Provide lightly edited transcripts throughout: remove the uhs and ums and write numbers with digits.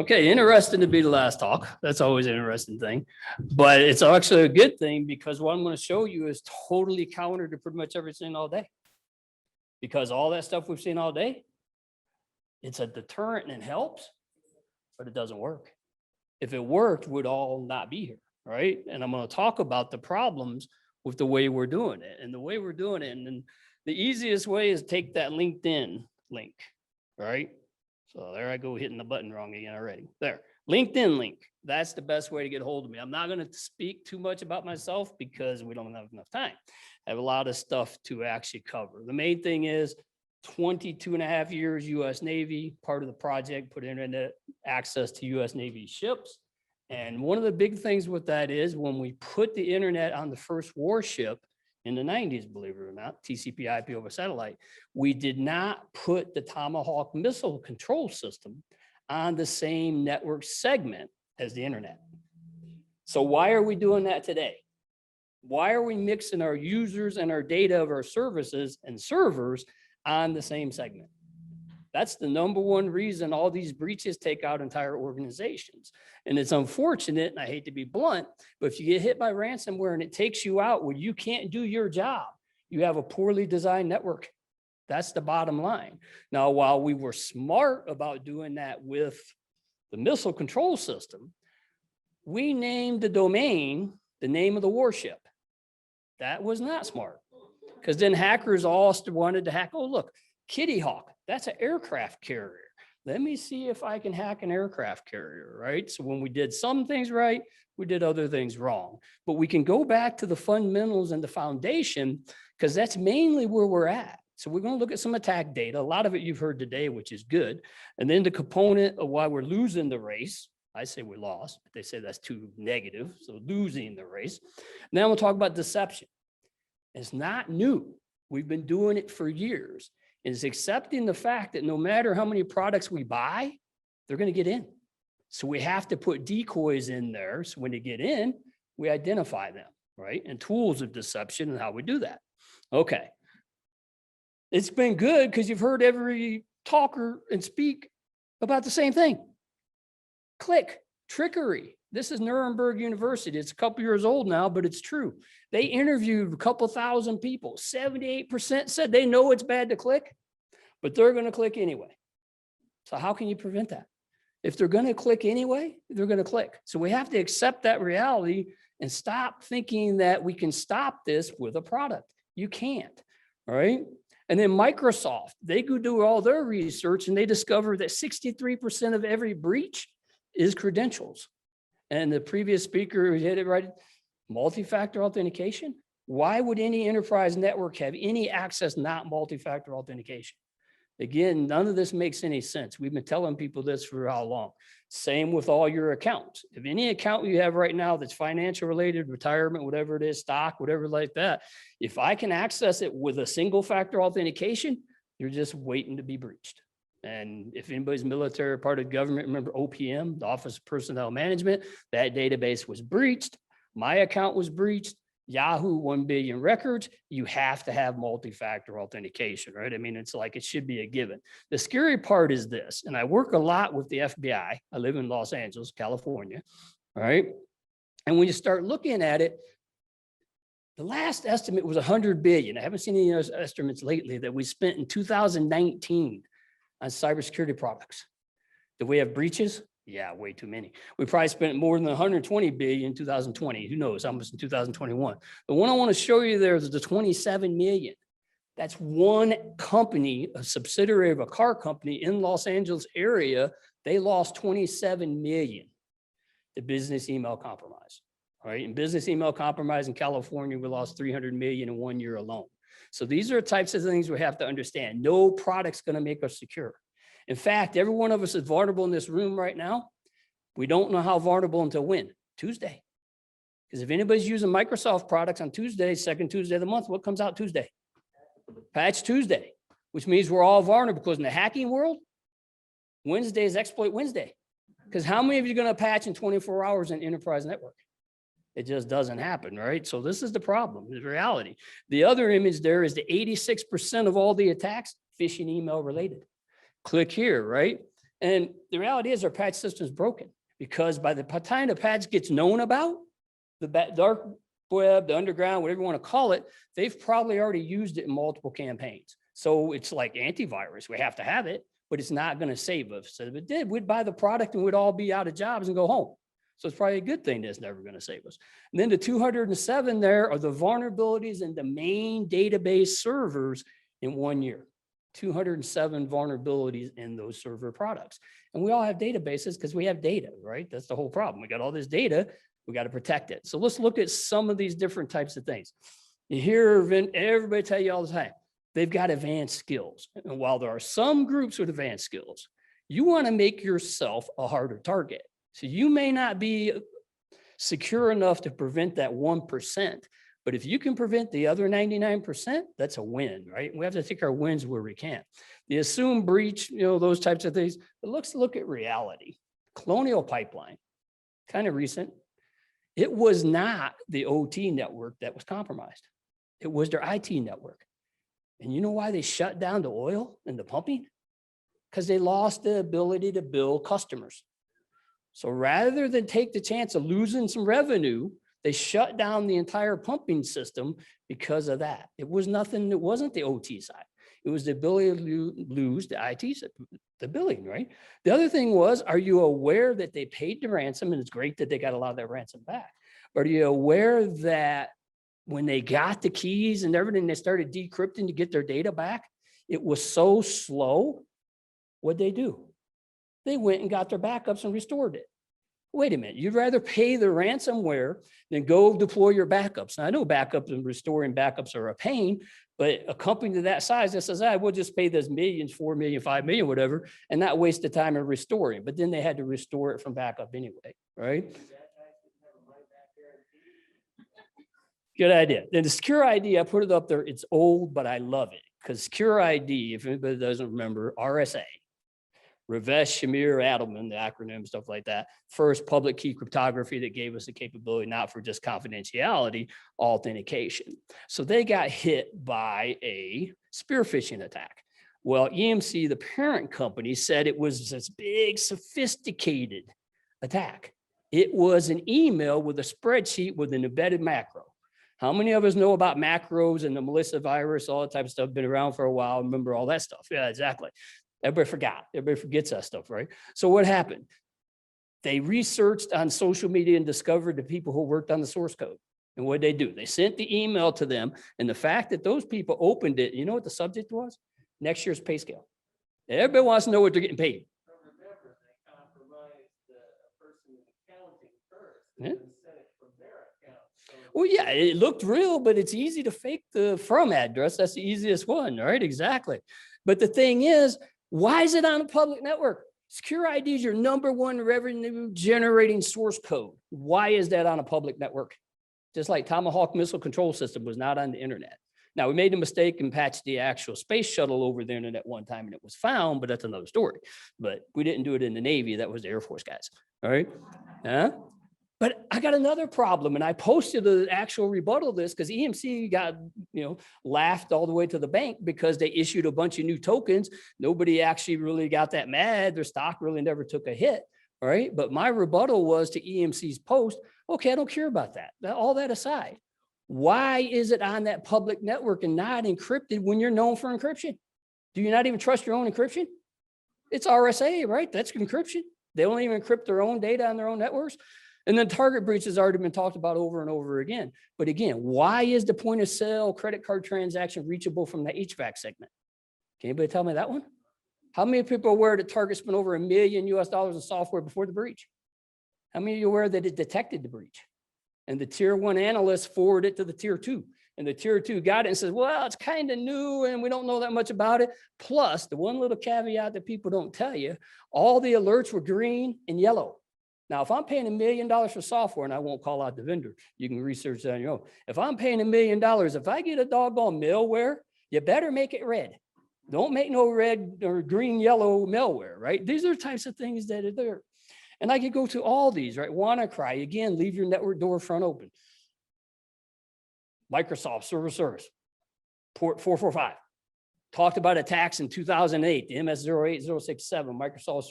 Okay, interesting to be the last talk. That's always an interesting thing, but it's actually a good thing because what I'm going to show you is totally counter to pretty much everything all day. Because all that stuff we've seen all day, it's a deterrent and it helps, but it doesn't work. If it worked, we'd all not be here, right? And I'm going to talk about the problems with the way we're doing it. And the way we're doing it, and then the easiest way is take that LinkedIn link, right? So there I go, hitting the button wrong again already. There, LinkedIn link. That's the best way to get a hold of me. I'm not going to speak too much about myself because we don't have enough time. I have a lot of stuff to actually cover. The main thing is 22 and a half years U.S. Navy, part of the project, put internet access to U.S. Navy ships. And one of the big things with that is when we put the internet on the first warship in the 90s, believe it or not, TCP/IP over satellite, we did not put the Tomahawk missile control system on the same network segment as the internet. So why are we doing that today? Why are we mixing our users and our data of our services and servers on the same segment? That's the number one reason all these breaches take out entire organizations. And it's unfortunate, and I hate to be blunt, but if you get hit by ransomware and it takes you out where you can't do your job, you have a poorly designed network. That's the bottom line. Now, while we were smart about doing that with the missile control system, we named the domain the name of the warship. That was not smart, because then hackers all wanted to hack. Oh, look, Kitty Hawk, that's an aircraft carrier. Let me see if I can hack an aircraft carrier, right? So when we did some things right, we did other things wrong. But we can go back to the fundamentals and the foundation, because that's mainly where we're at. So we're going to look at some attack data. A lot of it you've heard today, which is good. And then the component of why we're losing the race. I say we lost, but they say that's too negative. So losing the race. Now we'll talk about deception. It's not new. We've been doing it for years. It's accepting the fact that no matter how many products we buy, they're going to get in. So we have to put decoys in there. So when they get in, we identify them, right? And tools of deception and how we do that. Okay. It's been good because you've heard every talker and speak about the same thing. Click, trickery. This is Nuremberg University. It's a couple years old now, but it's true. They interviewed a couple thousand people. 78% said they know it's bad to click, but they're going to click anyway. So how can you prevent that? If they're going to click anyway, they're going to click. So we have to accept that reality and stop thinking that we can stop this with a product. You can't, all right? And then Microsoft, they go do all their research and they discover that 63% of every breach is credentials. And the previous speaker hit it right, multi-factor authentication. Why would any enterprise network have any access not multi-factor authentication? Again, none of this makes any sense. We've been telling people this for how long? Same with all your accounts. If any account you have right now that's financial related, retirement, whatever it is, stock, whatever like that, if I can access it with a single factor authentication, you're just waiting to be breached. And if anybody's military or part of government, remember OPM, the Office of Personnel Management, that database was breached. My account was breached. Yahoo, 1 billion records. You have to have multi-factor authentication, right? I mean, it's like it should be a given. The scary part is this, and I work a lot with the FBI. I live in Los Angeles, California, all right? And when you start looking at it, the last estimate was 100 billion. I haven't seen any of those estimates lately that we spent in 2019 on cybersecurity products. Do we have breaches? Yeah, way too many. We probably spent more than 120 billion in 2020. Who knows? Almost in 2021. The one I want to show you there is the 27 million. That's one company, a subsidiary of a car company in Los Angeles area. They lost 27 million to business email compromise. All right. In business email compromise in California, we lost 300 million in 1 year alone. So these are the types of things we have to understand. No product's going to make us secure. In fact, every one of us is vulnerable in this room right now. We don't know how vulnerable until when? Tuesday. Because if anybody's using Microsoft products on Tuesday, second Tuesday of the month, what comes out Tuesday? Patch Tuesday, which means we're all vulnerable because in the hacking world, Wednesday is exploit Wednesday. Because how many of you are going to patch in 24 hours in enterprise network? It just doesn't happen, right? So this is the problem, the reality. The other image there is the 86% of all the attacks, phishing email related. Click here, right? And the reality is our patch system is broken because by the time the patch gets known about, the dark web, the underground, whatever you want to call it, they've probably already used it in multiple campaigns. So it's like antivirus. We have to have it, but it's not going to save us. So if it did, we'd buy the product and we'd all be out of jobs and go home. So it's probably a good thing that's never going to save us. And then the 207 there are the vulnerabilities in the main database servers in 1 year. 207 vulnerabilities in those server products. And we all have databases because we have data, right? That's the whole problem. We got all this data, we got to protect it. So let's look at some of these different types of things. You hear everybody tell you all the time, they've got advanced skills. And while there are some groups with advanced skills, you want to make yourself a harder target. So you may not be secure enough to prevent that 1%, but if you can prevent the other 99%, that's a win, right? We have to take our wins where we can. The assumed breach, those types of things. But let's look at reality. Colonial Pipeline, kind of recent. It was not the OT network that was compromised. It was their IT network. And you know why they shut down the oil and the pumping? Because they lost the ability to bill customers. So rather than take the chance of losing some revenue, they shut down the entire pumping system because of that. It was nothing, it wasn't the OT side. It was the ability to lose the IT, the billing, right? The other thing was, are you aware that they paid the ransom? And it's great that they got a lot of that ransom back. But are you aware that when they got the keys and everything, they started decrypting to get their data back? It was so slow. What'd they do? They went and got their backups and restored it. Wait a minute, you'd rather pay the ransomware than go deploy your backups. Now, I know backups and restoring backups are a pain, but a company to that size that says, we'll just pay those millions, 4 million, 5 million, whatever, and not waste the time in restoring. But then they had to restore it from backup anyway, right? Good idea. Then the Secure ID, I put it up there. It's old, but I love it because Secure ID, if anybody doesn't remember, RSA. Ravesh Shamir Adelman, the acronym, stuff like that. First public key cryptography that gave us the capability, not for just confidentiality, authentication. So they got hit by a spear phishing attack. Well, EMC, the parent company, said it was this big, sophisticated attack. It was an email with a spreadsheet with an embedded macro. How many of us know about macros and the Melissa virus, all that type of stuff, been around for a while, remember all that stuff? Yeah, exactly. Everybody forgot. Everybody forgets that stuff, right? So what happened? They researched on social media and discovered the people who worked on the source code. And what did they do? They sent the email to them. And the fact that those people opened it, you know what the subject was? Next year's pay scale. Everybody wants to know what they're getting paid. Remember, they compromised the person in accounting first Yeah. and then sent it from their account. So Well, yeah, it looked real, but it's easy to fake the from address. That's the easiest one, right? Exactly. But the thing is, why is it on a public network? Secure ID is your #1 revenue generating source code. Why is that on a public network? Just like Tomahawk missile control system was not on the internet. Now, we made a mistake and patched the actual space shuttle over the internet one time and it was found, but that's another story. But we didn't do it in the Navy. That was the Air Force guys. All right. But I got another problem, and I posted an actual rebuttal of this because EMC got, laughed all the way to the bank because they issued a bunch of new tokens. Nobody actually really got that mad. Their stock really never took a hit. All right. But my rebuttal was to EMC's post. Okay, I don't care about that. All that aside, why is it on that public network and not encrypted when you're known for encryption? Do you not even trust your own encryption? It's RSA, right? That's encryption. They don't even encrypt their own data on their own networks. And then target breach has already been talked about over and over again. But again, why is the point of sale credit card transaction reachable from the HVAC segment? Can anybody tell me that one? How many people are aware that Target spent over $1 million in software before the breach? How many of you are aware that it detected the breach? And the tier 1 analysts forwarded it to the tier 2. And the tier 2 got it and says, well, it's kind of new and we don't know that much about it. Plus, the one little caveat that people don't tell you, all the alerts were green and yellow. Now, if I'm paying $1 million for software, and I won't call out the vendor, you can research that on your own. If I'm paying $1 million, if I get a doggone malware, you better make it red. Don't make no red or green, yellow malware, right? These are types of things that are there. And I could go to all these, right? WannaCry, again, leave your network door front open. Microsoft server service, port 445. talked about attacks in 2008, the MS-08067, Microsoft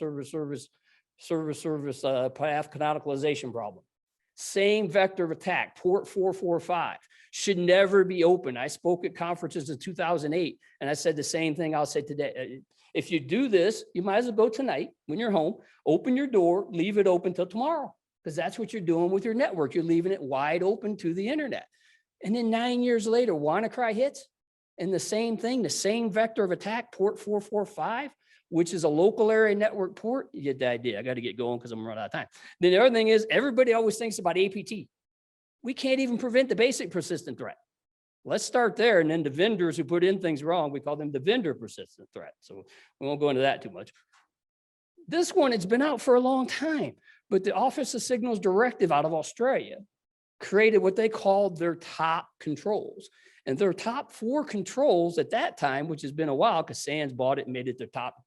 service path canonicalization problem. Same vector of attack, port 445, should never be open. I spoke at conferences in 2008, and I said the same thing I'll say today. If you do this, you might as well go tonight when you're home, open your door, leave it open till tomorrow, because that's what you're doing with your network. You're leaving it wide open to the internet. And then 9 years later, WannaCry hits, and the same thing, the same vector of attack, port 445, which is a local area network port. You get the idea. I got to get going because I'm running out of time. Then the other thing is everybody always thinks about APT. We can't even prevent the basic persistent threat. Let's start there. And then the vendors who put in things wrong, we call them the vendor persistent threat. So we won't go into that too much. This one, it's been out for a long time, but the Office of Signals Directive out of Australia created what they called their top controls. And their top 4 controls at that time, which has been a while because SANS bought it and made it their top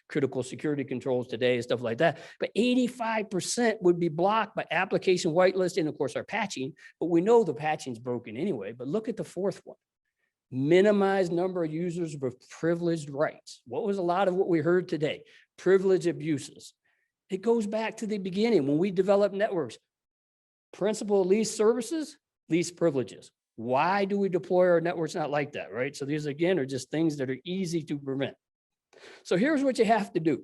critical security controls today and stuff like that. But 85% would be blocked by application whitelisting, of course, our patching. But we know the patching's broken anyway. But look at the 4th one. Minimize number of users with privileged rights. What was a lot of what we heard today? Privilege abuses. It goes back to the beginning when we developed networks. Principal of least services, least privileges. Why do we deploy our networks not like that, right? So these, again, are just things that are easy to prevent. So here's what you have to do.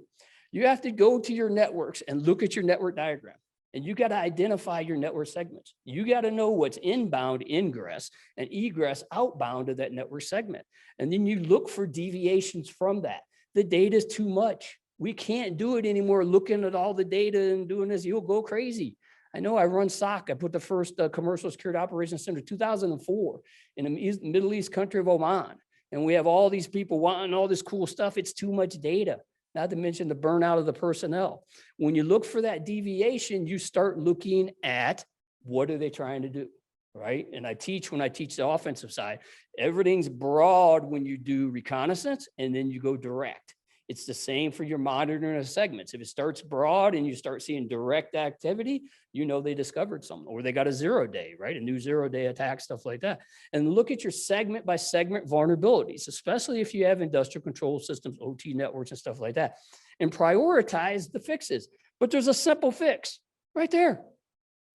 You have to go to your networks and look at your network diagram. And you got to identify your network segments. You got to know what's inbound ingress and egress outbound of that network segment. And then you look for deviations from that. The data is too much. We can't do it anymore looking at all the data and doing this. You'll go crazy. I know I run SOC. I put the first commercial security operations center 2004 in the Middle East country of Oman. And we have all these people wanting all this cool stuff. It's too much data, not to mention the burnout of the personnel. When you look for that deviation, you start looking at what are they trying to do, right? And when I teach the offensive side, everything's broad when you do reconnaissance and then you go direct. It's the same for your monitoring of segments. If it starts broad and you start seeing direct activity, you know they discovered something, or they got a 0-day, right? A new 0-day attack, stuff like that. And look at your segment by segment vulnerabilities, especially if you have industrial control systems, OT networks and stuff like that, and prioritize the fixes. But there's a simple fix right there.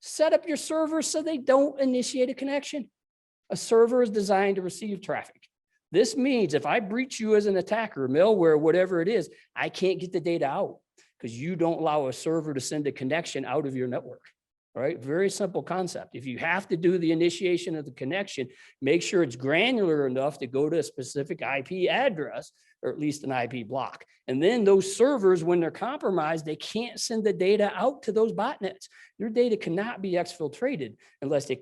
Set up your servers so they don't initiate a connection. A server is designed to receive traffic. This means if I breach you as an attacker, malware, whatever it is, I can't get the data out because you don't allow a server to send a connection out of your network, right? Very simple concept. If you have to do the initiation of the connection, make sure it's granular enough to go to a specific IP address or at least an IP block. And then those servers, when they're compromised, they can't send the data out to those botnets. Your data cannot be exfiltrated unless they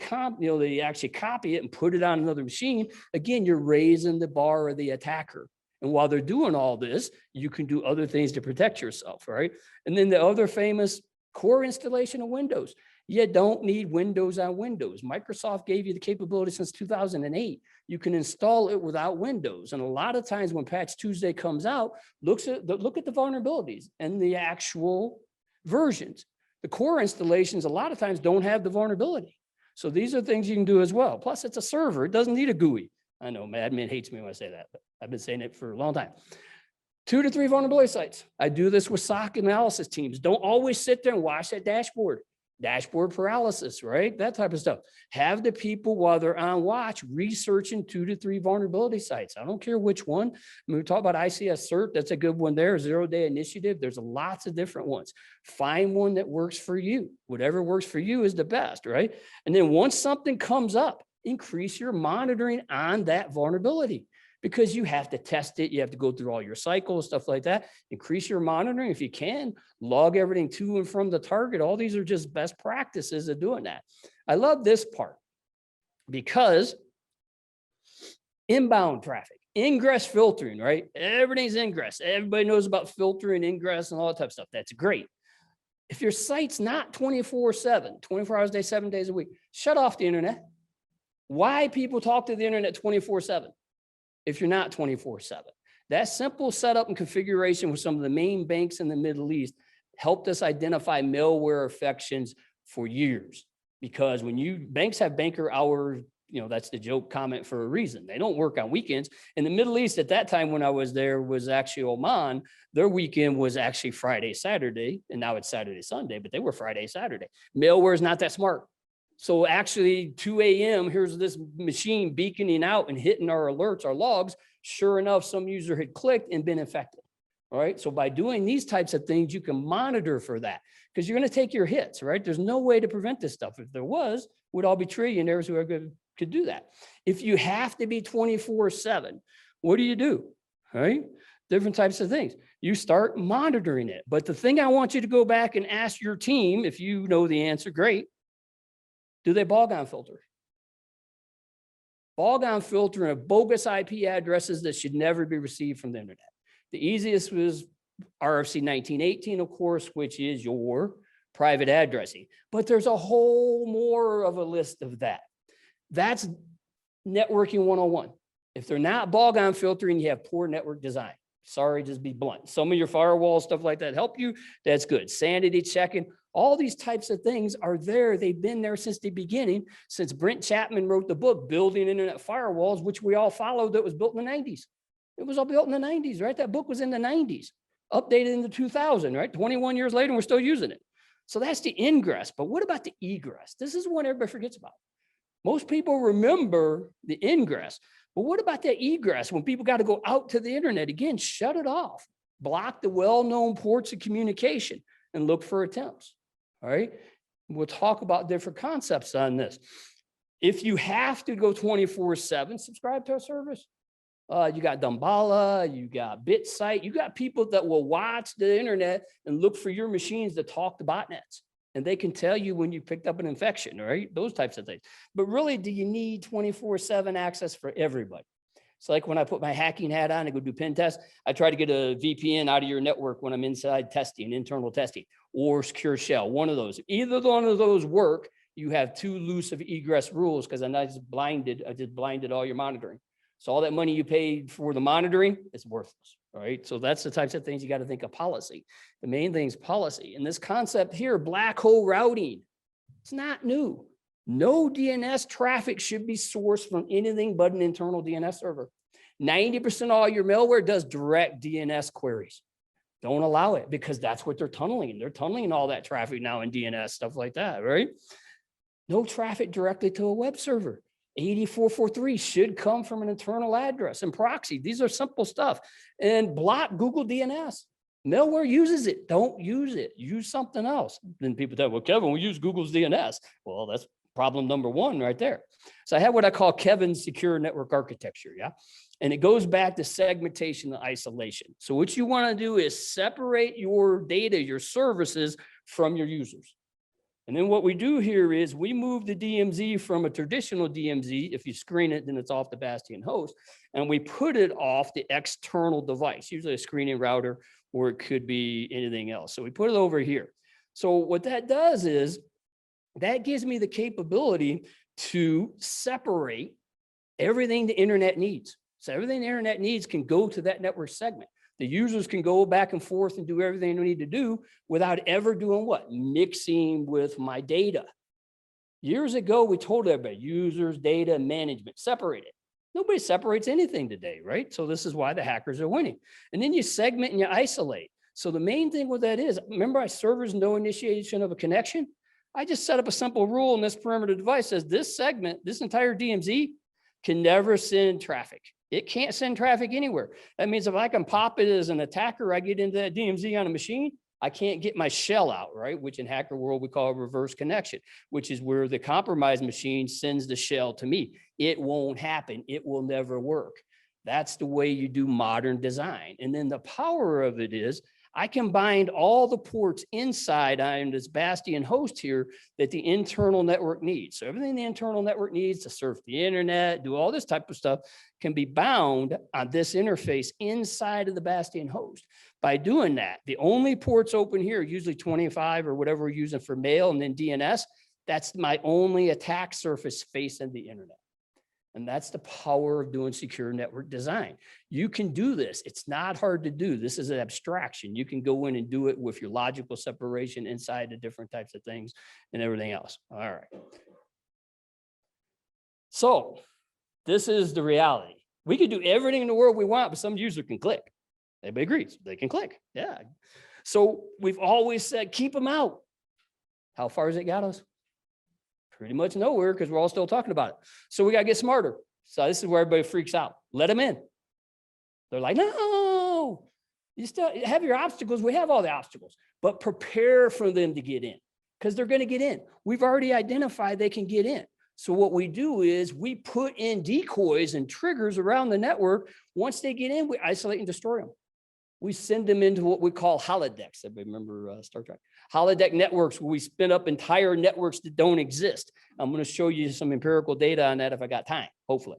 actually copy it and put it on another machine. Again, you're raising the bar of the attacker. And while they're doing all this, you can do other things to protect yourself, right? And then the other famous core installation of Windows. You don't need Windows on Windows. Microsoft gave you the capability since 2008. You can install it without Windows. And a lot of times when Patch Tuesday comes out, look at the vulnerabilities and the actual versions. The core installations a lot of times don't have the vulnerability. So these are things you can do as well. Plus it's a server. It doesn't need a GUI. I know admin hates me when I say that, but I've been saying it for a long time. 2 to 3 vulnerability sites. I do this with SOC analysis teams. Don't always sit there and watch that dashboard. Dashboard paralysis, right? That type of stuff. Have the people while they're on watch researching 2 to 3 vulnerability sites. I don't care which one. I mean, we talk about ICS CERT. That's a good one there. 0-day initiative. There's lots of different ones. Find one that works for you. Whatever works for you is the best, right? And then once something comes up, increase your monitoring on that vulnerability. Because you have to test it. You have to go through all your cycles, stuff like that. Increase your monitoring if you can. Log everything to and from the target. All these are just best practices of doing that. I love this part because inbound traffic, ingress filtering, right? Everything's ingress. Everybody knows about filtering, ingress, and all that type of stuff. That's great. If your site's not 24/7, 24 hours a day, 7 days a week, shut off the internet. Why people talk to the internet 24/7? If you're not 24/7. That simple setup and configuration with some of the main banks in the Middle East helped us identify malware infections for years. Because when banks have banker hour that's the joke comment for a reason. They don't work on weekends. In the Middle East at that time when I was there was actually Oman. Their weekend was actually Friday, Saturday, and now it's Saturday, Sunday, but they were Friday, Saturday. Malware is not that smart. So actually 2 a.m., here's this machine beaconing out and hitting our alerts, our logs. Sure enough, some user had clicked and been infected. All right. So by doing these types of things, you can monitor for that because you're going to take your hits, right? There's no way to prevent this stuff. If there was, we'd all be trillionaires who could do that. If you have to be 24/7, what do? Right? Different types of things. You start monitoring it. But the thing I want you to go back and ask your team, if you know the answer, great. Do they ball-gone filter? Ball-gone filter and bogus IP addresses that should never be received from the internet. The easiest was RFC 1918, of course, which is your private addressing. But there's a whole more of a list of that. That's networking 101. If they're not ball-gone filtering, you have poor network design. Sorry, just be blunt. Some of your firewalls, stuff like that help you. That's good. Sanity checking. All these types of things are there. They've been there since the beginning, since Brent Chapman wrote the book, Building Internet Firewalls, which we all followed, that was built in the 90s. It was all built in the 90s, right? That book was in the 90s, updated in the 2000, right? 21 years later, we're still using it. So that's the ingress. But what about the egress? This is what everybody forgets about. Most people remember the ingress, but what about the egress? When people got to go out to the internet, again, shut it off, block the well-known ports of communication and look for attempts. All right. We'll talk about different concepts on this. If you have to go 24/7, subscribe to our service. You got Dumbala, you got BitSite, you got people that will watch the internet and look for your machines to talk to botnets. And they can tell you when you picked up an infection, right? Those types of things. But really, do you need 24/7 access for everybody? It's like when I put my hacking hat on and go do pen tests, I try to get a VPN out of your network when I'm inside testing, internal testing, or secure shell, one of those. Either one of those work, you have too loose of egress rules because I just blinded all your monitoring. So all that money you paid for the monitoring is worthless, all right? So that's the types of things you got to think of policy. The main thing is policy. And this concept here, black hole routing, it's not new. No DNS traffic should be sourced from anything but an internal DNS server. 90% of all your malware does direct DNS queries. Don't allow it because that's what they're tunneling. They're tunneling all that traffic now in DNS, stuff like that, right? No traffic directly to a web server. 8443 should come from an internal address and proxy. These are simple stuff. And block Google DNS. Malware uses it. Don't use it. Use something else. Then people say, well, Kevin, we use Google's DNS. Well, that's problem number one right there. So I have what I call Kevin's secure network architecture, yeah? And it goes back to segmentation and isolation. So what you want to do is separate your data, your services from your users. And then what we do here is we move the DMZ from a traditional DMZ. If you screen it, then it's off the Bastion host, and we put it off the external device, usually a screening router, or it could be anything else. So we put it over here. So what that does is that gives me the capability to separate everything the internet needs. So everything the internet needs can go to that network segment. The users can go back and forth and do everything they need to do without ever doing what? Mixing with my data. Years ago, we told everybody users, data, management, separate it. Nobody separates anything today, right? So this is why the hackers are winning. And then you segment and you isolate. So the main thing with that is, remember I servers no initiation of a connection? I just set up a simple rule in this perimeter device says this segment, this entire DMZ can never send traffic. It can't send traffic anywhere. That means if I can pop it as an attacker, I get into that DMZ on a machine, I can't get my shell out, right? Which in hacker world, we call a reverse connection, which is where the compromised machine sends the shell to me. It won't happen. It will never work. That's the way you do modern design. And then the power of it is I can bind all the ports inside on this Bastion host here that the internal network needs. So everything the internal network needs to surf the internet, do all this type of stuff can be bound on this interface inside of the Bastion host. By doing that, the only ports open here, usually 25 or whatever we're using for mail and then DNS, that's my only attack surface facing the internet. And that's the power of doing secure network design. You can do this. It's not hard to do. This is an abstraction. You can go in and do it with your logical separation inside the different types of things and everything else. All right. So this is the reality. We can do everything in the world we want, but some user can click. Everybody agrees they can click. Yeah. So we've always said, keep them out. How far has it got us? Pretty much nowhere, because we're all still talking about it. So we got to get smarter. So this is where everybody freaks out. Let them in. They're like, no, you still have your obstacles. We have all the obstacles, but prepare for them to get in, because they're going to get in. We've already identified they can get in. So what we do is we put in decoys and triggers around the network. Once they get in, we isolate and destroy them. We send them into what we call holodecks. Everybody remember Star Trek? Holodeck networks, where we spin up entire networks that don't exist. I'm going to show you some empirical data on that if I got time, hopefully.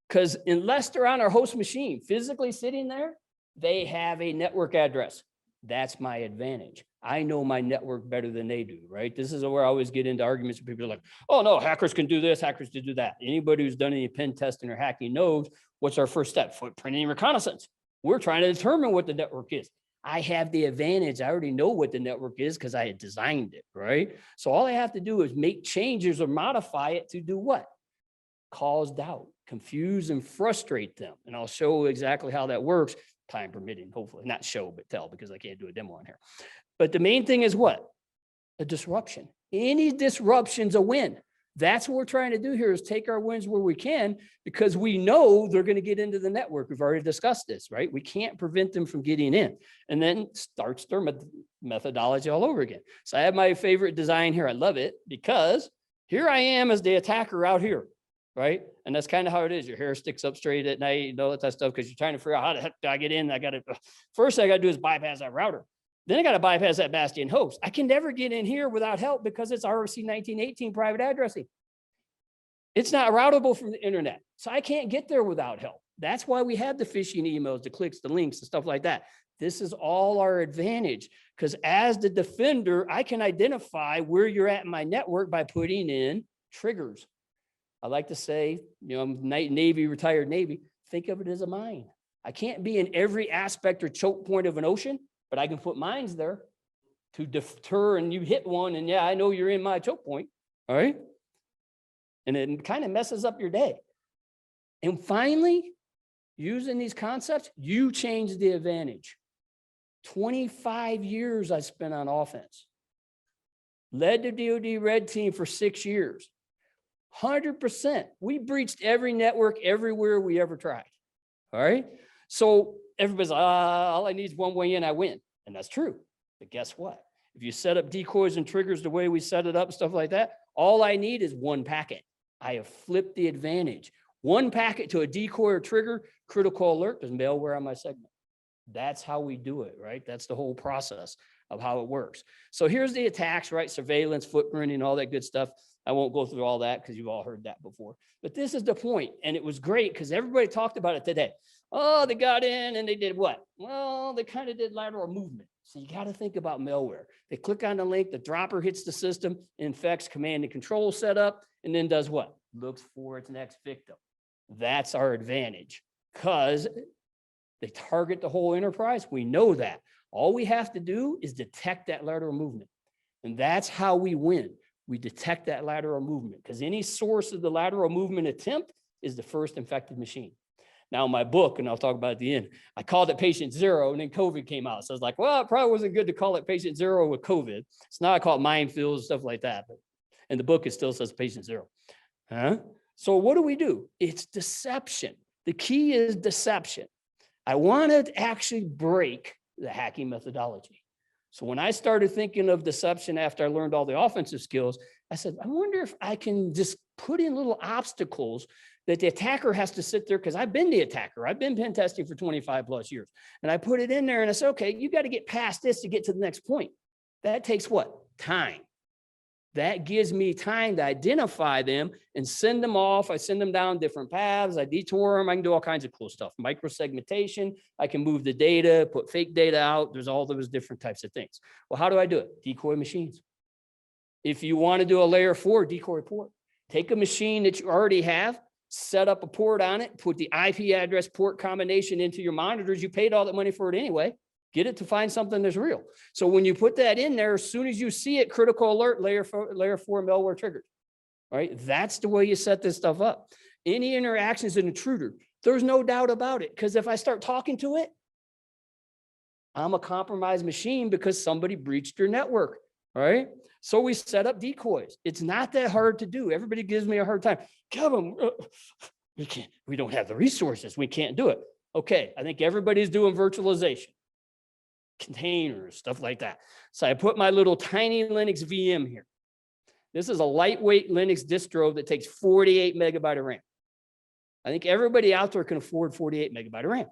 Because unless they're on our host machine, physically sitting there, they have a network address. That's my advantage. I know my network better than they do, right? This is where I always get into arguments with people like, oh no, hackers can do this, hackers can do that. Anybody who's done any pen testing or hacking knows what's our first step, footprinting and reconnaissance. We're trying to determine what the network is. I have the advantage. I already know what the network is because I had designed it, right? So all I have to do is make changes or modify it to do what? Cause doubt, confuse and frustrate them. And I'll show exactly how that works, time permitting, hopefully. Not show, but tell, because I can't do a demo on here. But the main thing is what? A disruption. Any disruption's a win. That's what we're trying to do here, is take our wins where we can, because we know they're going to get into the network. We've already discussed this, right? We can't prevent them from getting in, and then starts their methodology all over again. So I have my favorite design here. I love it because here I am as the attacker out here, right? And that's kind of how it is. Your hair sticks up straight at night, you know, that stuff, because you're trying to figure out how the heck do I get in. First thing I got to do is bypass that router. Then I got to bypass that bastion host. I can never get in here without help because it's RFC 1918 private addressing. It's not routable from the internet. So I can't get there without help. That's why we have the phishing emails, the clicks, the links, and stuff like that. This is all our advantage, because as the defender, I can identify where you're at in my network by putting in triggers. I like to say, you know, I'm Navy, retired Navy, think of it as a mine. I can't be in every aspect or choke point of an ocean, but I can put mines there to deter, and you hit one, and yeah, I know you're in my choke point, all right? And it kind of messes up your day. And finally, using these concepts, you change the advantage. 25 years I spent on offense. Led the DoD Red Team for 6 years. 100%. We breached every network everywhere we ever tried. All right. So everybody's like, all I need is one way in, I win. And that's true. But guess what? If you set up decoys and triggers the way we set it up, stuff like that, all I need is one packet. I have flipped the advantage. One packet to a decoy or trigger, critical alert, there's malware on my segment. That's how we do it, right? That's the whole process of how it works. So here's the attacks, right? Surveillance, footprinting, all that good stuff. I won't go through all that because you've all heard that before. But this is the point, and it was great because everybody talked about it today. Oh, they got in and they did what? Well, they kind of did lateral movement. So you got to think about malware. They click on the link, the dropper hits the system, infects command and control setup, and then does what? Looks for its next victim. That's our advantage because they target the whole enterprise. We know that. All we have to do is detect that lateral movement. And that's how we win. We detect that lateral movement because any source of the lateral movement attempt is the first infected machine. Now, in my book, and I'll talk about it at the end, I called it patient zero, and then COVID came out. So I was like, well, it probably wasn't good to call it patient zero with COVID. So now I call it minefields, stuff like that. But in the book, it still says patient zero. So what do? It's deception. The key is deception. I wanted to actually break the hacking methodology. So when I started thinking of deception after I learned all the offensive skills, I said, I wonder if I can just put in little obstacles that the attacker has to sit there, because I've been the attacker. I've been pen testing for 25 plus years. And I put it in there and I said, okay, you got to get past this to get to the next point. That takes what? Time. That gives me time to identify them and send them off. I send them down different paths. I detour them. I can do all kinds of cool stuff. Microsegmentation. I can move the data, put fake data out. There's all those different types of things. Well, how do I do it? Decoy machines. If you want to do a layer 4 decoy port, take a machine that you already have, set up a port on it, put the IP address port combination into your monitors. You paid all that money for it anyway. Get it to find something that's real. So when you put that in there, as soon as you see it, critical alert, layer 4 malware triggered. right? That's the way you set this stuff up. Any interaction is an intruder. There's no doubt about it. Because if I start talking to it, I'm a compromised machine because somebody breached your network, right? So we set up decoys. It's not that hard to do. Everybody gives me a hard time. Kevin, we don't have the resources. We can't do it. Okay, I think everybody's doing virtualization, containers, stuff like that. So I put my little tiny Linux VM here. This is a lightweight Linux distro that takes 48 megabyte of RAM. I think everybody out there can afford 48 megabyte of RAM.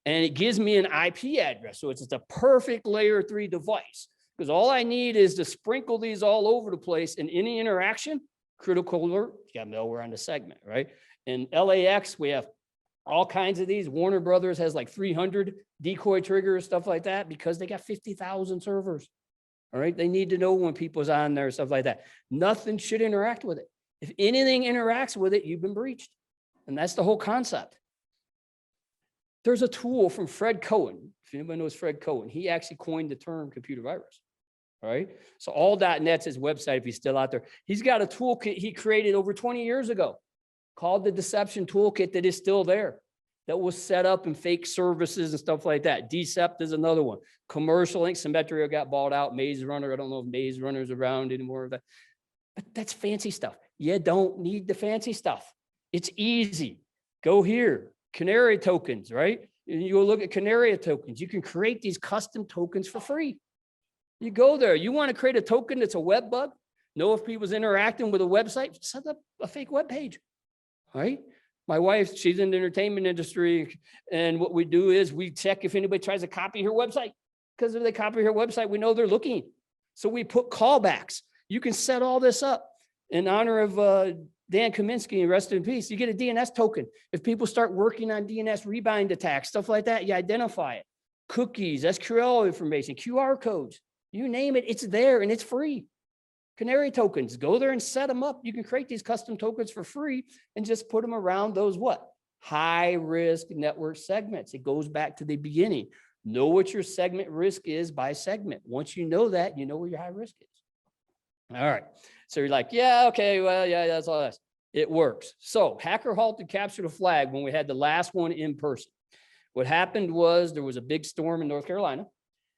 And it gives me an IP address. So it's just a perfect layer 3 device. Because all I need is to sprinkle these all over the place, and any interaction, critical alert, you got malware on the segment, right? In LAX, we have all kinds of these. Warner Brothers has like 300 decoy triggers, stuff like that, because they got 50,000 servers. All right, they need to know when people's on there, stuff like that. Nothing should interact with it. If anything interacts with it, you've been breached. And that's the whole concept. There's a tool from Fred Cohen. If anybody knows Fred Cohen, he actually coined the term computer virus. All right. So all.net's his website, if he's still out there. He's got a toolkit he created over 20 years ago called the Deception Toolkit that is still there, that was set up in fake services and stuff like that. Decept is another one. Commercial Inc. Symmetria got bought out. Maze Runner, I don't know if Maze Runner's around anymore. But that's fancy stuff. You don't need the fancy stuff. It's easy. Go here. Canary tokens, right? You go look at Canary tokens. You can create these custom tokens for free. You go there. You want to create a token that's a web bug? Know if people's interacting with a website? Set up a fake web page, right? My wife, she's in the entertainment industry. And what we do is we check if anybody tries to copy her website. Because if they copy her website, we know they're looking. So we put callbacks. You can set all this up in honor of Dan Kaminsky, rest in peace. You get a DNS token. If people start working on DNS rebind attacks, stuff like that, you identify it. Cookies, SQL information, QR codes, you name it, it's there and it's free. Canary tokens, go there and set them up. You can create these custom tokens for free and just put them around those what? High risk network segments. It goes back to the beginning. Know what your segment risk is by segment. Once you know that, you know where your high risk is. All right. So you're like, yeah, okay, well, yeah, that's all that. It works. So hacker halted capture the flag when we had the last one in person. What happened was there was a big storm in North Carolina.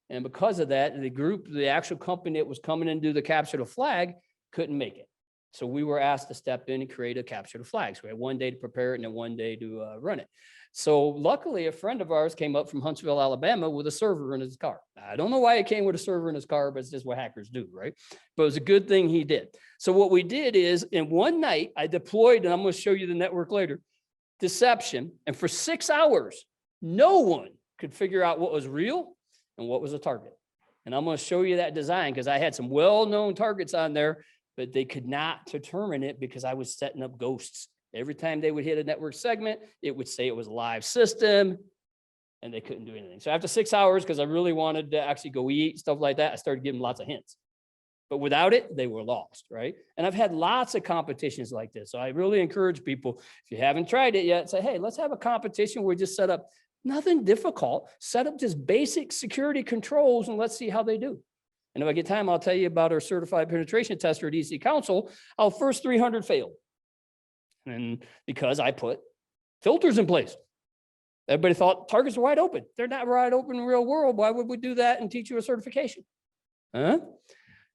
And because of that, the actual company that was coming in to do the capture the flag couldn't make it. So we were asked to step in and create a capture the flag. So we had one day to prepare it and then one day to run it. So luckily, a friend of ours came up from Huntsville, Alabama with a server in his car. I don't know why he came with a server in his car, but it's just what hackers do, right? But it was a good thing he did. So what we did is in one night, I deployed, and I'm going to show you the network later, deception. And for 6 hours, no one could figure out what was real and what was a target. And I'm going to show you that design because I had some well-known targets on there, but they could not determine it because I was setting up ghosts. Every time they would hit a network segment, it would say it was a live system and they couldn't do anything. So after 6 hours, because I really wanted to actually go eat, stuff like that, I started giving lots of hints. But without it, they were lost, right? And I've had lots of competitions like this. So I really encourage people, if you haven't tried it yet, say, hey, let's have a competition where we just set up nothing difficult, set up just basic security controls and let's see how they do. And if I get time, I'll tell you about our certified penetration tester at EC-Council. Our first 300 failed. And because I put filters in place. Everybody thought targets are wide open. They're not wide open in the real world. Why would we do that and teach you a certification? Huh?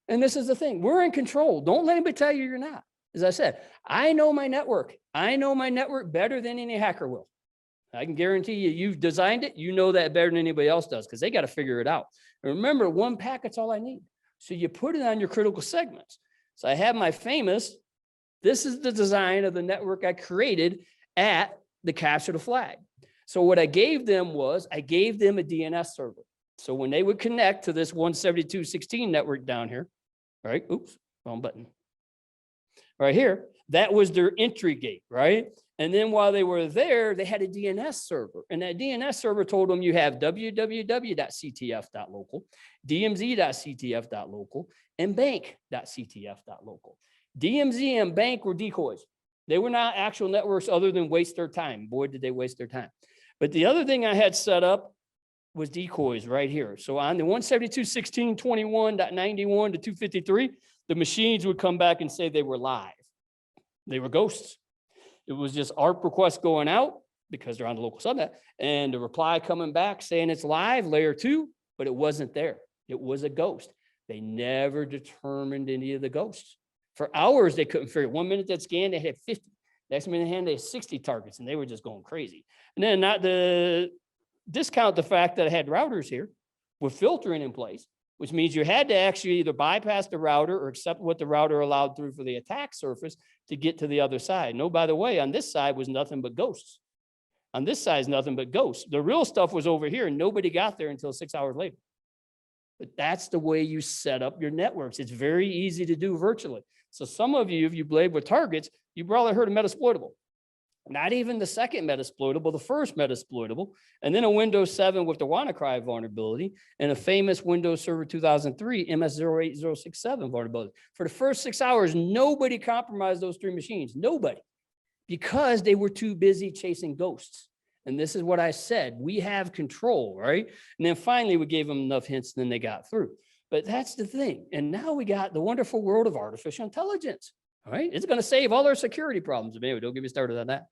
And this is the thing. We're in control. Don't let anybody tell you you're not. As I said, I know my network. I know my network better than any hacker will. I can guarantee you, you've designed it. You know that better than anybody else does because they got to figure it out. And remember, one packet's all I need. So you put it on your critical segments. So I have my famous, this is the design of the network I created at the capture the flag. So what I gave them was, I gave them a DNS server. So when they would connect to this 172.16 network down here, right? Oops, wrong button. Right here, that was their entry gate, right? And then while they were there, they had a DNS server. And that DNS server told them you have www.ctf.local, dmz.ctf.local, and bank.ctf.local. DMZ and bank were decoys. They were not actual networks other than waste their time. Boy, did they waste their time. But the other thing I had set up was decoys right here. So on the 172.16.21.91 to 253, the machines would come back and say they were live. They were ghosts. It was just ARP requests going out because they're on the local subnet, and the reply coming back saying it's live, layer 2, but it wasn't there. It was a ghost. They never determined any of the ghosts. For hours, they couldn't figure it. 1 minute that scan, they had 50. Next minute hand, they had 60 targets, and they were just going crazy. And then not to discount the fact that I had routers here with filtering in place, which means you had to actually either bypass the router or accept what the router allowed through for the attack surface to get to the other side. No, by the way, on this side was nothing but ghosts. On this side is nothing but ghosts. The real stuff was over here, and nobody got there until 6 hours later. But that's the way you set up your networks. It's very easy to do virtually. So some of you, if you played with targets, you probably heard of Metasploitable. Not even the second Metasploitable, the first Metasploitable, and then a Windows 7 with the WannaCry vulnerability, and a famous Windows Server 2003 MS08067 vulnerability. For the first 6 hours, nobody compromised those 3 machines. Nobody. Because they were too busy chasing ghosts. And this is what I said, we have control, right? And then finally we gave them enough hints and then they got through. But that's the thing. And now we got the wonderful world of artificial intelligence, all right? It's going to save all our security problems. But anyway, don't get me started on that.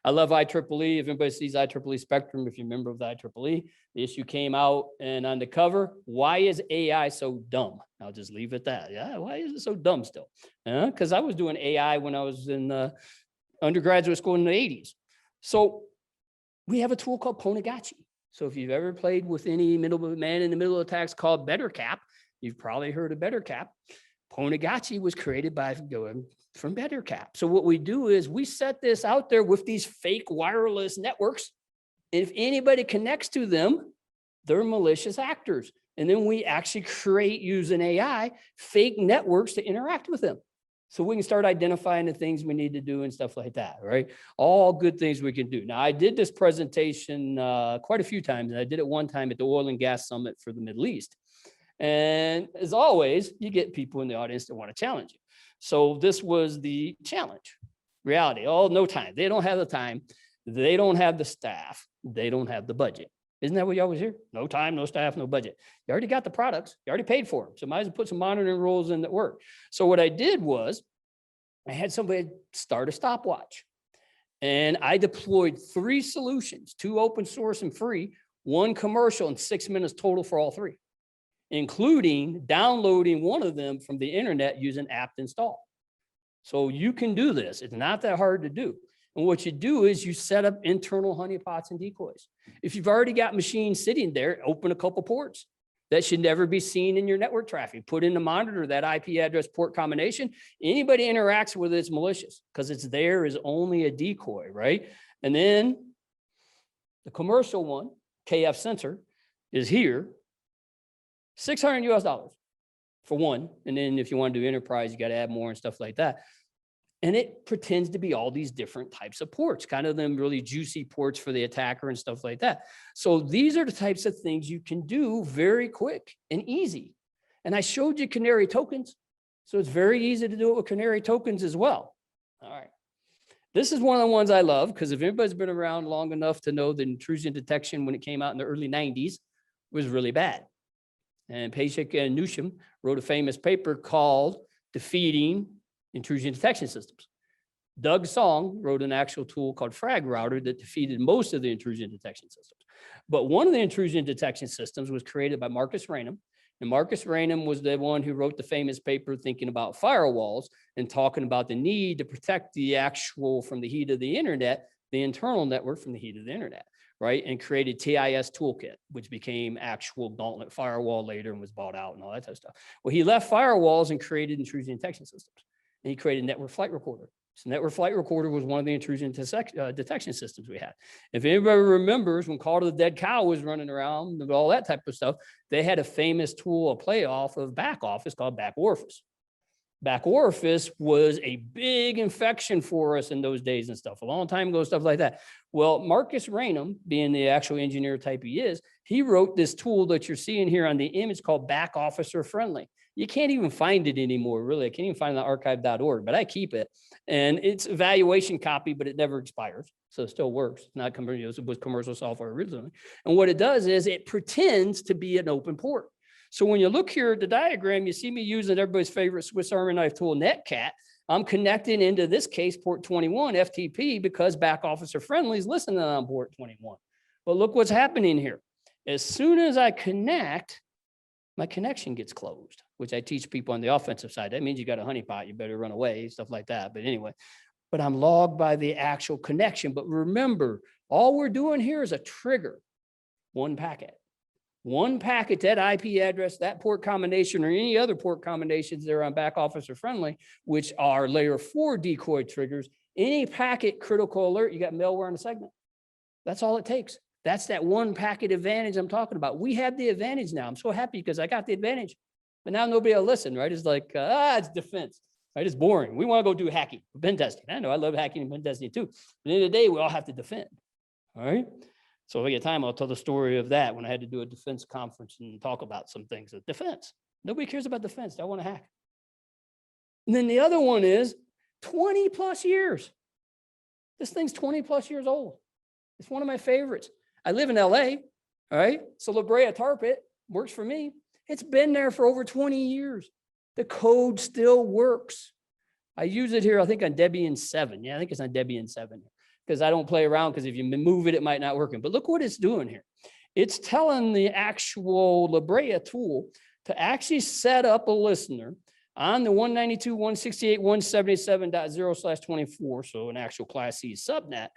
I love IEEE. If anybody sees IEEE Spectrum, if you're a member of the IEEE, the issue came out and on the cover, why is AI so dumb? I'll just leave it at that. Yeah, why is it so dumb still? Because I was doing AI when I was in undergraduate school in the 80s. So we have a tool called Ponagachi. So if you've ever played with any man in the middle attacks called BetterCap, you've probably heard of BetterCap. Ponagachi was created from BetterCap. So what we do is we set this out there with these fake wireless networks. And if anybody connects to them, they're malicious actors. And then we actually create, using AI, fake networks to interact with them. So we can start identifying the things we need to do and stuff like that, right? All good things we can do. Now, I did this presentation quite a few times, and I did it one time at the Oil and Gas Summit for the Middle East. And as always, you get people in the audience that want to challenge you. So this was the challenge. Reality, oh, no time. They don't have the time. They don't have the staff. They don't have the budget. Isn't that what you always hear? No time, no staff, no budget. You already got the products. You already paid for them. So might as well put some monitoring rules in that work. So what I did was I had somebody start a stopwatch. And I deployed 3 solutions, 2 open source and free, 1 commercial, and 6 minutes total for all 3, including downloading one of them from the internet using apt install. So you can do this. It's not that hard to do. And what you do is you set up internal honeypots and decoys. If you've already got machines sitting there, open a couple ports that should never be seen in your network traffic. Put in the monitor that IP address port combination. Anybody interacts with it's malicious because it's there is only a decoy, right? And then the commercial one, KF sensor, is here, $600 US for one. And then if you want to do enterprise, you got to add more and stuff like that. And it pretends to be all these different types of ports, kind of them really juicy ports for the attacker and stuff like that. So these are the types of things you can do very quick and easy. And I showed you canary tokens. So it's very easy to do it with canary tokens as well. All right. This is one of the ones I love because if anybody's been around long enough to know that intrusion detection when it came out in the early 90s was really bad. And Pajak and Newsham wrote a famous paper called Defeating Intrusion Detection Systems. Doug Song wrote an actual tool called Frag Router that defeated most of the intrusion detection systems. But one of the intrusion detection systems was created by Marcus Raynham. And Marcus Raynham was the one who wrote the famous paper thinking about firewalls and talking about the need to protect the actual from the heat of the internet, the internal network from the heat of the internet, right? And created TIS Toolkit, which became actual Gauntlet Firewall later and was bought out and all that type of stuff. Well, he left firewalls and created intrusion detection systems. And he created Network Flight Recorder. So Network Flight Recorder was one of the intrusion detection systems we had. If anybody remembers when Call to the Dead Cow was running around and all that type of stuff, they had a famous tool, a playoff of back office called Back Orifice. Back Orifice was a big infection for us in those days and stuff, a long time ago, stuff like that. Well, Marcus Raynham, being the actual engineer type he is, he wrote this tool that you're seeing here on the image called Back Officer Friendly. You can't even find it anymore, really. I can't even find it on archive.org, but I keep it. And it's evaluation copy, but it never expires. So it still works. It's not commercial, it was commercial software originally. And what it does is it pretends to be an open port. So when you look here at the diagram, you see me using everybody's favorite Swiss Army knife tool, Netcat. I'm connecting into this case, port 21 FTP, because back officer friendly is listening on port 21. But look what's happening here. As soon as I connect, my connection gets closed, which I teach people on the offensive side. That means you got a honeypot, you better run away, stuff like that. But anyway, but I'm logged by the actual connection. But remember, all we're doing here is a trigger, one packet. One packet, that IP address, that port combination, or any other port combinations that are on back officer friendly, which are layer 4 decoy triggers, any packet critical alert, you got malware on the segment. That's all it takes. That's that one packet advantage I'm talking about. We have the advantage now. I'm so happy because I got the advantage. But now nobody will listen, right? It's like, it's defense, right? It's boring. We want to go do hacking, pen testing. I know I love hacking and pen testing too. But at the end of the day, we all have to defend, all right? So if I get time, I'll tell the story of that when I had to do a defense conference and talk about some things of defense. Nobody cares about defense. They want to hack. And then the other one is 20 plus years. This thing's 20 plus years old. It's one of my favorites. I live in LA, all right? So La Brea Tar Pit works for me. It's been there for over 20 years. The code still works. I use it here, I think on Debian 7. Yeah, I think it's on Debian 7 because I don't play around because if you move it, it might not work. But look what it's doing here. It's telling the actual La Brea tool to actually set up a listener on the 192.168.177.0/24, so an actual Class C subnet,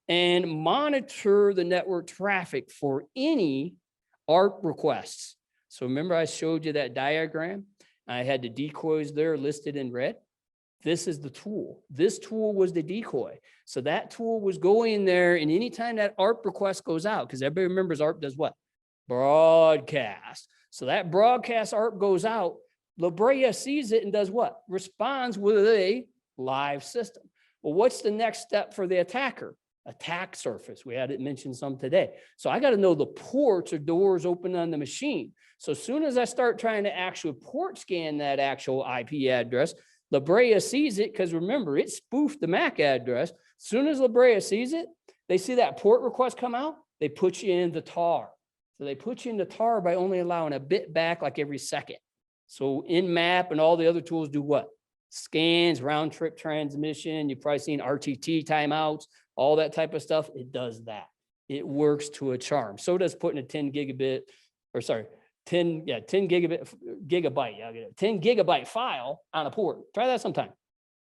and monitor the network traffic for any ARP requests. So remember I showed you that diagram? I had the decoys there listed in red. This is the tool. This tool was the decoy. So that tool was going there, and anytime that ARP request goes out, because everybody remembers ARP does what? Broadcast. So that broadcast ARP goes out, La Brea sees it and does what? Responds with a live system. Well, what's the next step for the attacker? Attack surface. We had it mentioned some today. So I got to know the ports or doors open on the machine. So as soon as I start trying to actually port scan that actual IP address, La Brea sees it because remember, it spoofed the MAC address. As soon as La Brea sees it, they see that port request come out, they put you in the tar. So they put you in the tar by only allowing a bit back like every second. So InMap and all the other tools do what? Scans, round trip transmission, you've probably seen RTT timeouts, all that type of stuff. It does that. It works to a charm. So does putting a 10 gigabyte file on a port. Try that sometime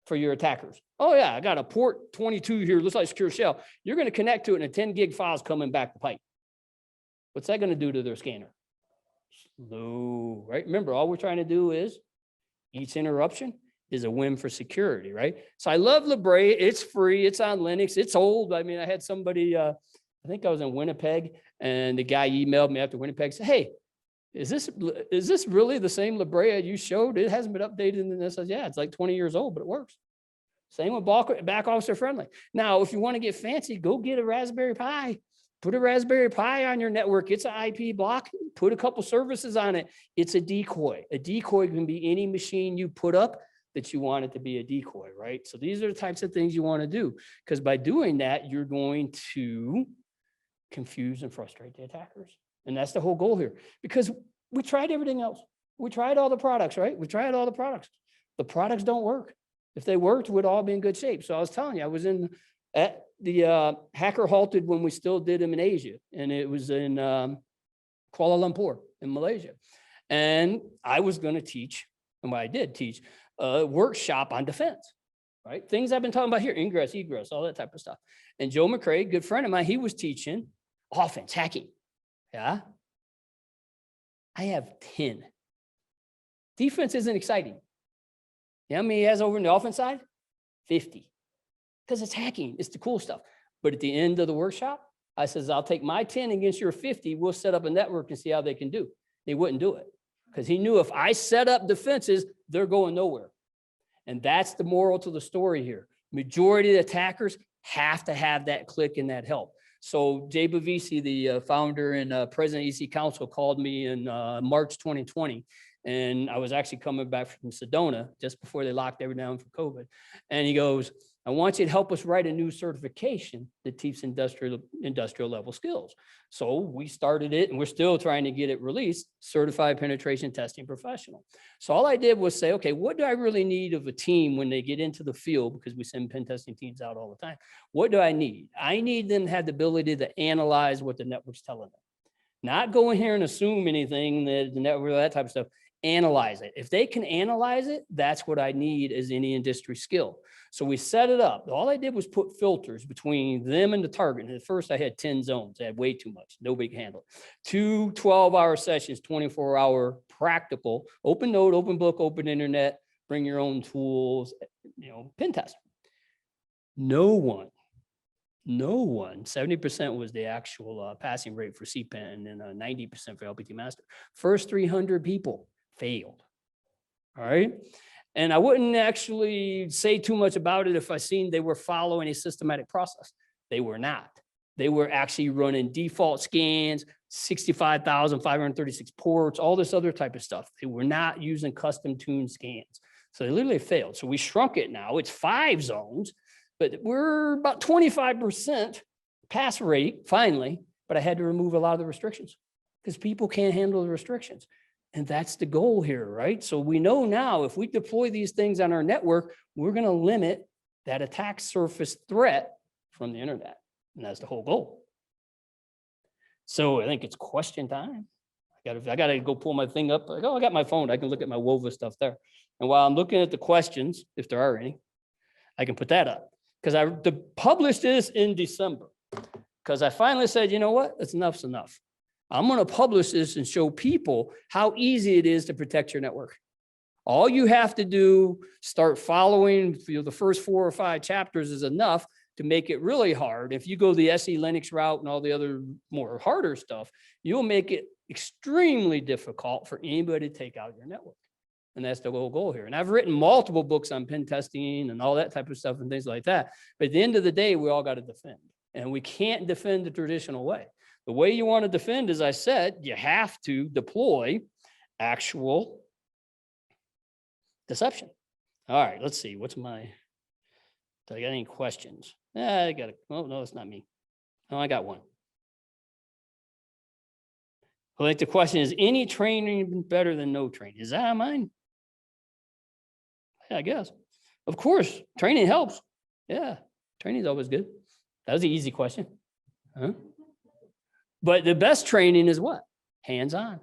for your attackers. Oh yeah, I got a port 22 here, looks like secure shell. You're going to connect to it and a 10 gig file is coming back the pipe. What's that going to do to their scanner? Slow, right? Remember, all we're trying to do is each interruption is a win for security, right? So I love La Brea. It's free. It's on Linux. It's old. I mean, I had somebody, I think I was in Winnipeg, and the guy emailed me after Winnipeg, said, hey, is this really the same La Brea you showed? It hasn't been updated in this. I said, yeah, it's like 20 years old, but it works. Same with back officer friendly. Now, if you want to get fancy, go get a Raspberry Pi. Put a Raspberry Pi on your network. It's an IP block. Put a couple services on it. It's a decoy. A decoy can be any machine you put up that you want it to be a decoy, right? So these are the types of things you want to do, because by doing that, you're going to confuse and frustrate the attackers. And that's the whole goal here, because we tried everything else. We tried all the products, right? We tried all the products. The products don't work. If they worked, we'd all be in good shape. So I was telling you, I was at the Hacker Halted when we still did them in Asia, and it was in Kuala Lumpur in Malaysia. And I was going to teach, and I did teach, a workshop on defense, right? Things I've been talking about here, ingress, egress, all that type of stuff. And Joe McCrae, good friend of mine, he was teaching offense, hacking. Yeah. I have 10. Defense isn't exciting. You know how many he has over in the offense side? 50. Because it's hacking. It's the cool stuff. But at the end of the workshop, I says, I'll take my 10 against your 50. We'll set up a network and see how they can do. They wouldn't do it, because he knew if I set up defenses, they're going nowhere. And that's the moral to the story here. Majority of the attackers have to have that click and that help. So Jay Bavisi, the founder and president of EC-Council, called me in March 2020. And I was actually coming back from Sedona just before they locked everything down for COVID. And he goes, I want you to help us write a new certification that teaches industrial level skills. So we started it, and we're still trying to get it released, Certified Penetration Testing Professional. So all I did was say, okay, what do I really need of a team when they get into the field? Because we send pen testing teams out all the time. What do I need? I need them to have the ability to analyze what the network's telling them. Not go in here and assume anything that the network, that type of stuff. Analyze it. If they can analyze it, that's what I need as any industry skill. So we set it up. All I did was put filters between them and the target. And at first I had 10 zones. I had way too much. Nobody can handle it. 2 12-hour sessions, 24-hour practical, open node, open book, open internet, bring your own tools, pen test. No one, 70% was the actual passing rate for CPEN, and then 90% for LPT Master. First 300 people failed. All right. And I wouldn't actually say too much about it if I seen they were following a systematic process. They were not. They were actually running default scans, 65,536 ports, all this other type of stuff. They were not using custom tuned scans. So they literally failed. So we shrunk it now. It's 5 zones, but we're about 25% pass rate finally, but I had to remove a lot of the restrictions because people can't handle the restrictions. And that's the goal here, right? So we know now if we deploy these things on our network, we're going to limit that attack surface threat from the internet. And that's the whole goal. So I think it's question time. I got to go pull my thing up. Like, oh, I got my phone. I can look at my WOVA stuff there. And while I'm looking at the questions, if there are any, I can put that up. Because I published this in December. Because I finally said, you know what? Enough's enough. I'm going to publish this and show people how easy it is to protect your network. All you have to do, start following the first 4 or 5 chapters is enough to make it really hard. If you go the SE Linux route and all the other more harder stuff, you'll make it extremely difficult for anybody to take out your network. And that's the whole goal here. And I've written multiple books on pen testing and all that type of stuff and things like that. But at the end of the day, we all got to defend. And we can't defend the traditional way. The way you want to defend, as I said, you have to deploy actual deception. All right, let's see. Do I got any questions? I got it. Oh, no, it's not me. Oh, I got one. I think the question is, any training better than no training? Is that on mine? Yeah, I guess. Of course, training helps. Yeah, training is always good. That was an easy question. Huh? But the best training is what? Hands-on,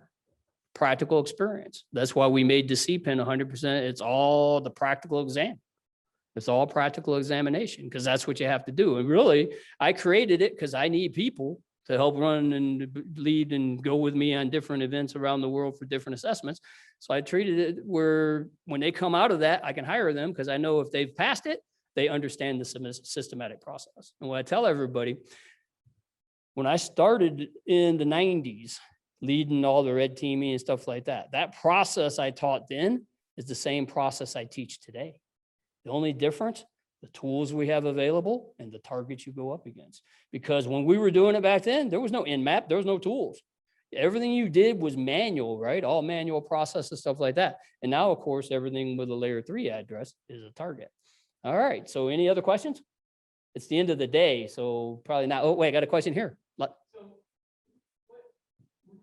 practical experience. That's why we made the CPEN 100%. It's all the practical exam. It's all practical examination because that's what you have to do. And really, I created it because I need people to help run and lead and go with me on different events around the world for different assessments. So I treated it where when they come out of that, I can hire them because I know if they've passed it, they understand the systematic process. And what I tell everybody, when I started in the 90s, leading all the red teaming and stuff like that, that process I taught then is the same process I teach today. The only difference, the tools we have available and the targets you go up against. Because when we were doing it back then, there was no Nmap, there was no tools. Everything you did was manual, right? All manual processes, stuff like that. And now, of course, everything with a layer 3 address is a target. All right, so any other questions? It's the end of the day, so probably not. Oh, wait, I got a question here. So, what would be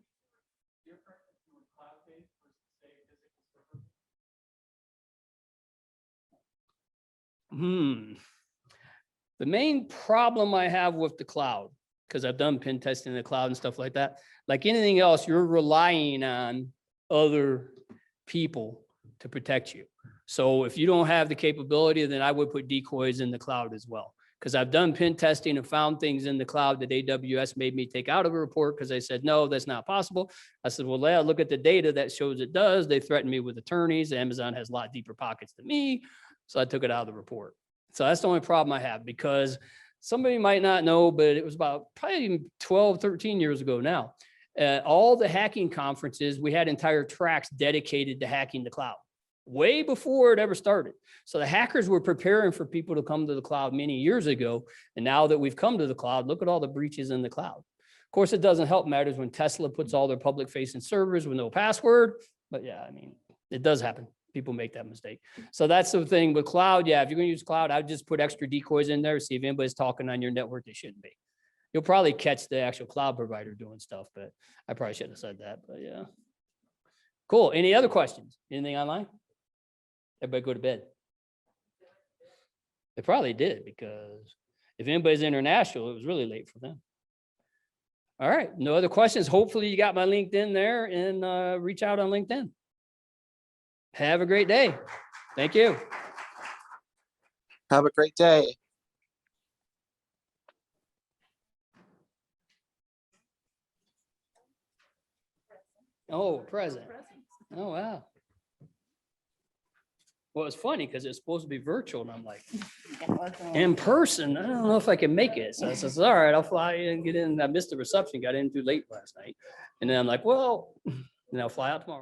different if you were cloud-based versus, say, physical server? The main problem I have with the cloud, because I've done pen testing in the cloud and stuff like that, like anything else, you're relying on other people to protect you. So if you don't have the capability, then I would put decoys in the cloud as well. Because I've done pen testing and found things in the cloud that AWS made me take out of a report because they said, no, that's not possible. I said, well, yeah, look at the data that shows it does. They threatened me with attorneys. Amazon has a lot deeper pockets than me. So I took it out of the report. So that's the only problem I have, because somebody might not know, but it was about probably 12, 13 years ago now. All the hacking conferences, we had entire tracks dedicated to hacking the cloud, way before it ever started. So the hackers were preparing for people to come to the cloud many years ago. And now that we've come to the cloud, look at all the breaches in the cloud. Of course, it doesn't help matters when Tesla puts all their public facing servers with no password. But yeah, I mean, it does happen. People make that mistake. So that's the thing with cloud. Yeah, if you're gonna use cloud, I'd just put extra decoys in there, see if anybody's talking on your network they shouldn't be. You'll probably catch the actual cloud provider doing stuff, but I probably shouldn't have said that, but yeah. Cool. Any other questions? Anything online? Everybody go to bed. They probably did, because if anybody's international, it was really late for them. All right, no other questions. Hopefully you got my LinkedIn there, and reach out on LinkedIn. Have a great day. Thank you. Have a great day. Oh, present. Oh, wow. Well, it's funny because it's supposed to be virtual, and I'm like, in person, I don't know if I can make it. So I says, all right, I'll fly in and get in. I missed the reception, got in too late last night. And then I'm like, well, and I'll fly out tomorrow.